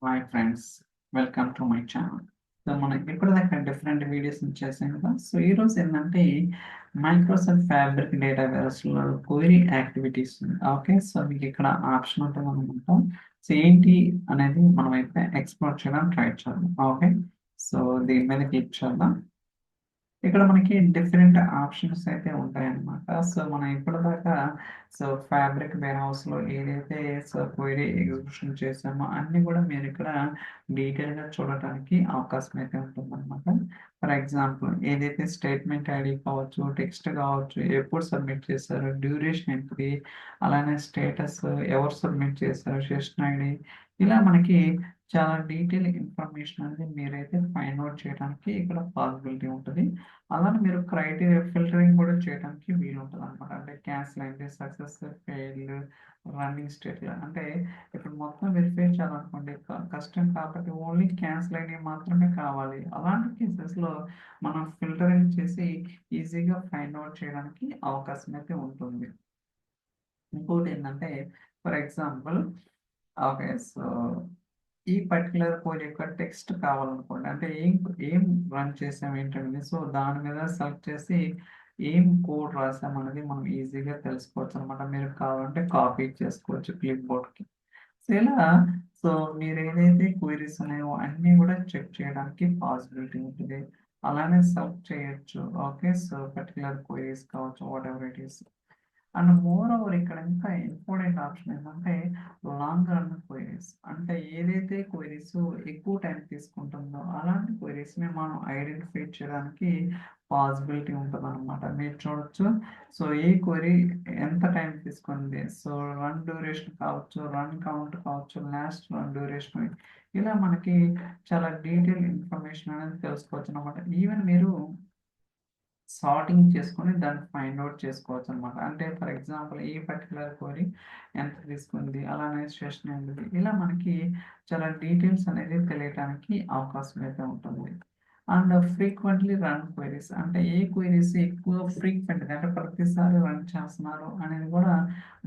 Hi friends, welcome to my channel. So మనం ఇప్పటిదాకా different videos చేసాం కదా. సో ఈరోజు ఏంటంటే మైక్రోసాఫ్ట్ ఫ్యాబ్రిక్ డేటాబేస్లో క్వెరీ యాక్టివిటీస్ ఉంది. ఓకే, సో మీకు ఇక్కడ ఆప్షన్ ఉంటుంది అనమాట. సో ఏంటి అనేది మనం అయితే ఎక్స్ప్లోర్ చేయడానికి ట్రై చేద్దాం. ఓకే, సో దీని మీద క్లిక్ చేద్దాం. ఇక్కడ మనకి డిఫరెంట్ ఆప్షన్స్ అయితే ఉంటాయన్నమాట. సో మనం ఇప్పటిదాకా ఫ్యాబ్రిక్ వేర్ హౌస్ లో ఏదైతే క్వెరీ ఎగ్జిక్యూషన్ చేసామో అన్ని కూడా మీరు ఇక్కడ డీటెయిల్ గా చూడటానికి అవకాశం అయితే ఉంటుందన్నమాట. ఫర్ ఎగ్జాంపుల్ ఏదైతే స్టేట్మెంట్ ఐడి కావచ్చు, టెక్స్ట్ కావచ్చు, ఎప్పుడు సబ్మిట్ చేశారు, డ్యూరేషన్ ఏంటిది, అలానే స్టేటస్, ఎవరు సబ్మిట్ చేశారు, సెషన్ ఐడి, ఇలా మనకి చాలా డీటెయిల్ ఇన్ఫర్మేషన్ అనేది మీరైతే ఫైండ్ అవుట్ చేయడానికి ఇక్కడ పాసిబిలిటీ ఉంటుంది. అలానే మీరు క్రైటీరియా ఫిల్టరింగ్ కూడా చేయడానికి వీలుంటుంది అనమాట. అంటే క్యాన్సిల్ అయింది, సక్సెస్, ఫెయిల్, రన్నింగ్ స్టేట్, అంటే ఇప్పుడు మొత్తం వెరిఫై చేయాలనుకోండి కష్టం కాబట్టి ఓన్లీ క్యాన్సిల్ అయినవి మాత్రమే కావాలి. అలాంటి కేసెస్లో మనం ఫిల్టరింగ్ చేసి ఈజీగా ఫైండ్ అవుట్ చేయడానికి అవకాశం అయితే ఉంటుంది. ఇంకోటి ఏంటంటే ఫర్ ఎగ్జాంపుల్ ఓకే, సో ఈ పర్టికులర్ కోడ్ యొక్క టెక్స్ట్ కావాలనుకోండి, అంటే ఏం ఏం రన్ చేసాం ఏంటనేది, సో దాని మీద సెలెక్ట్ చేసి ఏం కోడ్ రాసాం అనేది మనం ఈజీగా తెలుసుకోవచ్చు అనమాట. మీరు కావాలంటే కాపీ చేసుకోవచ్చు క్లిప్ బోర్డ్కి. సో ఇలా సో మీరు ఏదైతే క్వైరీస్ ఉన్నాయో అన్నీ కూడా చెక్ చేయడానికి పాసిబిలిటీ ఉంటుంది. అలానే సెలెక్ట్ చేయొచ్చు. ఓకే, సో పర్టికులర్ క్వైరీస్ కావచ్చు, what ever it is. And more over ఇక్కడ ఇంకా ఇంపార్టెంట్ ఆప్షన్ ఏంటంటే లాంగ్ రన్ క్వైరీస్. అంటే ఏదైతే క్వైరీస్ ఎక్కువ టైం తీసుకుంటుందో అలాంటి క్వైరీస్ ని మనం ఐడెంటిఫై చేయడానికి పాసిబిలిటీ ఉంటుంది అనమాట. మీరు చూడొచ్చు. సో ఈ క్వైరీ ఎంత టైం తీసుకుంది, సో రన్ డ్యూరేషన్ కావచ్చు, రన్ కౌంట్ కావచ్చు, లాస్ట్ రన్ డ్యూరేషన్, ఇలా మనకి చాలా డీటెయిల్ ఇన్ఫర్మేషన్ అనేది తెలుసుకోవచ్చు అనమాట. ఈవెన్ మీరు సార్టింగ్ చేసుకొని దాన్ని ఫైండ్ అవుట్ చేసుకోవచ్చు అనమాట. అంటే ఫర్ ఎగ్జాంపుల్ ఈ పర్టికులర్ క్వరీ ఎంత తీసుకుంది, అలానే సెషన్ ఏంటిది, ఇలా మనకి చాలా డీటెయిల్స్ అనేది తెలియటానికి అవకాశం అయితే ఉంటుంది. అండ్ ఫ్రీక్వెంట్లీ రన్ క్వైరీస్, అంటే ఏ క్వైరీస్ ఎక్కువ ఫ్రీక్వెంట్గా అంటే ప్రతిసారి రన్ చేస్తున్నారు అనేది కూడా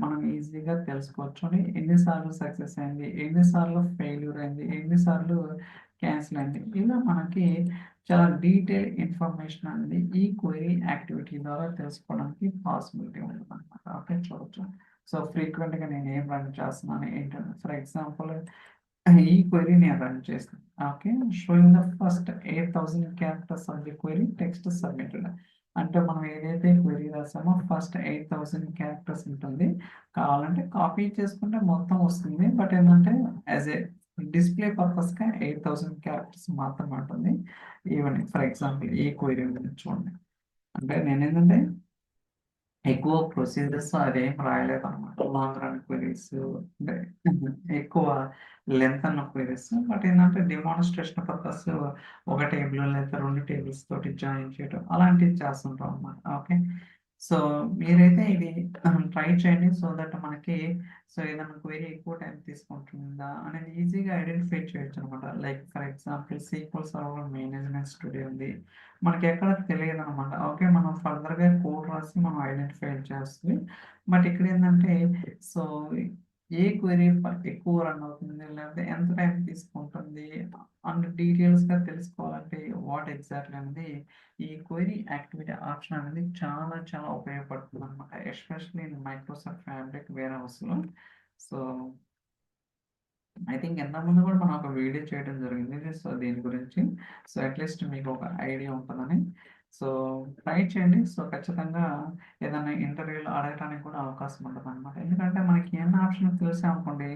మనం ఈజీగా తెలుసుకోవచ్చు. ఎన్నిసార్లు సక్సెస్ అయింది, ఎన్నిసార్లు ఫెయిల్యూర్ అయింది, ఎన్నిసార్లు క్యాన్సిల్ అయింది, ఇలా మనకి చాలా డీటెయిల్ ఇన్ఫర్మేషన్ అనేది ఈ క్వైరీ యాక్టివిటీ ద్వారా తెలుసుకోవడానికి పాసిబిలిటీ ఉంటుంది అనమాట. ఓకే, చూడొచ్చు. సో ఫ్రీక్వెంట్గా నేను ఏం రన్ చేస్తున్నాను ఏంటంటే ఫర్ ఎగ్జాంపుల్ ఈ క్వైరీ నేను రన్ చేస్తాను. Okay, showing the first 8000 characters of the query text submitted. అంటే మనం ఏదైతే క్వైరీ రాసామో ఫస్ట్ 8000 క్యారెక్టర్స్ ఉంటుంది. కావాలంటే కాపీ చేసుకుంటే మొత్తం వస్తుంది, బట్ ఏంటంటే యాజ్ ఏ డిస్ప్లే పర్పస్గా 8000 క్యారెక్టర్స్ మాత్రమే ఉంటుంది. ఈవెన్ ఫర్ ఎగ్జాంపుల్ ఈ క్వైరీ గురించి చూడండి. అంటే నేను ఏంటంటే ఎక్కువ ప్రొసీజర్స్ అదేం రాయలేదు అనమాట. లాంగ్ రన్ క్వెరీస్ అంటే ఎక్కువ లెంత్ అన్న క్వెరీస్, బట్ ఏంటంటే డెమాన్స్ట్రేషన్ పర్పస్ ఒక టేబుల్ లేదా రెండు టేబుల్స్ తోటి జాయిన్ చేయడం అలాంటివి చేస్తుంటాం అనమాట. ఓకే, సో మీరైతే ఇది ట్రై చేయండి. సో దట్ మనకి ఏదైనా క్వెరీ ఎక్కువ టైం తీసుకుంటుందా అనేది ఈజీగా ఐడెంటిఫై చేయొచ్చు అనమాట. Like for example sequel server management studio ఉంది, మనకి ఎక్కడ తెలియదు అనమాట. ఓకే, మనం ఫర్దర్గా కోడ్ రాసి మనం ఐడెంటిఫై చేస్తుంది. బట్ ఇక్కడ ఏంటంటే సో ఏ క్వెరీ ఎక్కువ రన్ అవుతుంది, లేకపోతే ఎంత టైం తీసుకుంటుంది అండ్ డీటెయిల్స్గా తెలుసుకోవాలంటే వాట్ ఎగ్జాక్ట్లీ అనేది ఈ క్వెరీ యాక్టివిటీ ఆప్షన్ అనేది చాలా చాలా ఉపయోగపడుతుంది అనమాట. ఎస్పెషల్లీ ఇన్ మైక్రోసాఫ్ట్ ఫ్యాబ్రిక్ వేర్ హౌస్లో. సో ఐ థింక్ ఎంతమంది కూడా మనం ఒక వీడియో చేయడం జరిగింది సో దీని గురించి. సో అట్లీస్ట్ మీకు ఒక ఐడియా ఉంటుందని. సో ట్రై చేయండి. సో ఖచ్చితంగా ఏదైనా ఇంటర్వ్యూలో అడగడానికి కూడా అవకాశం ఉంటుంది అనమాట. ఎందుకంటే మనకి ఎన్ని ఆప్షన్ తెలిసామనుకోండి,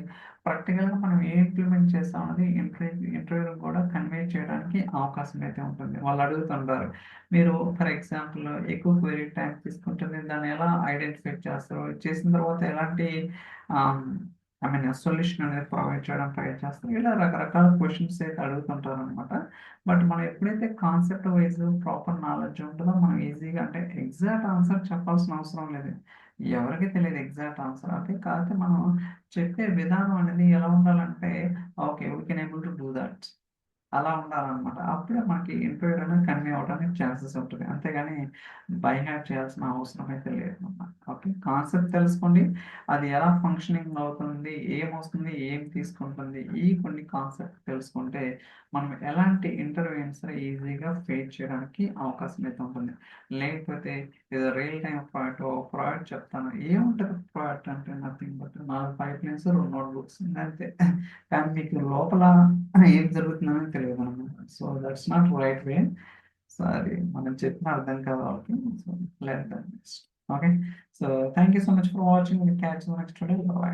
ప్రాక్టికల్గా మనం ఏ ఇంప్లిమెంట్ చేస్తాం అనేది ఇంటర్వ్యూలో కూడా కన్వే చేయడానికి అవకాశం అయితే ఉంటుంది. వాళ్ళు అడుగుతుంటారు, మీరు ఫర్ ఎగ్జాంపుల్ ఎక్కువ క్వెరీ టైం తీసుకుంటుంది, దాన్ని ఎలా ఐడెంటిఫై చేస్తారు, చేసిన తర్వాత ఎలాంటి ఐ మీన్ సొల్యూషన్ అనేది ప్రొవైడ్ చేయడం ట్రై చేస్తాం, ఇలా రకరకాల క్వశ్చన్స్ అయితే అడుగుతుంటారు అనమాట. బట్ మనం ఎప్పుడైతే కాన్సెప్ట్ వైజ్ ప్రాపర్ నాలెడ్జ్ ఉంటుందో మనం ఈజీగా అంటే ఎగ్జాక్ట్ ఆన్సర్ చెప్పాల్సిన అవసరం లేదు. ఎవరికి తెలియదు ఎగ్జాక్ట్ ఆన్సర్, అంటే కాకపోతే మనం చెప్పే విధానం అనేది ఎలా ఉండాలంటే okay we can able to do that. అలా ఉండాలనమాట. అప్పుడే మనకి ఇంటర్వ్యూలో అనేది కన్వే అవ్వడానికి ఛాన్సెస్ ఉంటుంది. అంతేగాని బై హార్ట్ చేయాల్సిన అవసరం అయితే లేదనమాట. ఓకే. కాన్సెప్ట్ తెలుసుకోండి. అది ఎలా ఫంక్షనింగ్ అవుతుంది, ఏమొస్తుంది, ఏం తీసుకుంటుంది, ఈ కొన్ని కాన్సెప్ట్ తెలుసుకుంటే మనం ఎలాంటి ఇంటర్వ్యూ అయినా సరే ఈజీగా ఫేస్ చేయడానికి అవకాశం అయితే ఉంటుంది. లేకపోతే ఏదో రియల్ టైమ్ ప్రాజెక్ట్ చెప్తాను. ఏముంటది ప్రాజెక్ట్ అంటే నథింగ్ బట్ 4 పైప్‌లైన్స్, 2 నోట్‌బుక్స్ ఇంగంతే. కానీ మీకు లోపల ఏం జరుగుతుందనేది తెలియదనమాట. So, that's not right way. So, అది మనం చెప్పిన అర్థం కాదు వాళ్ళకి. So, let them next. Okay. So, thank you so much for watching. Will catch you next video. By.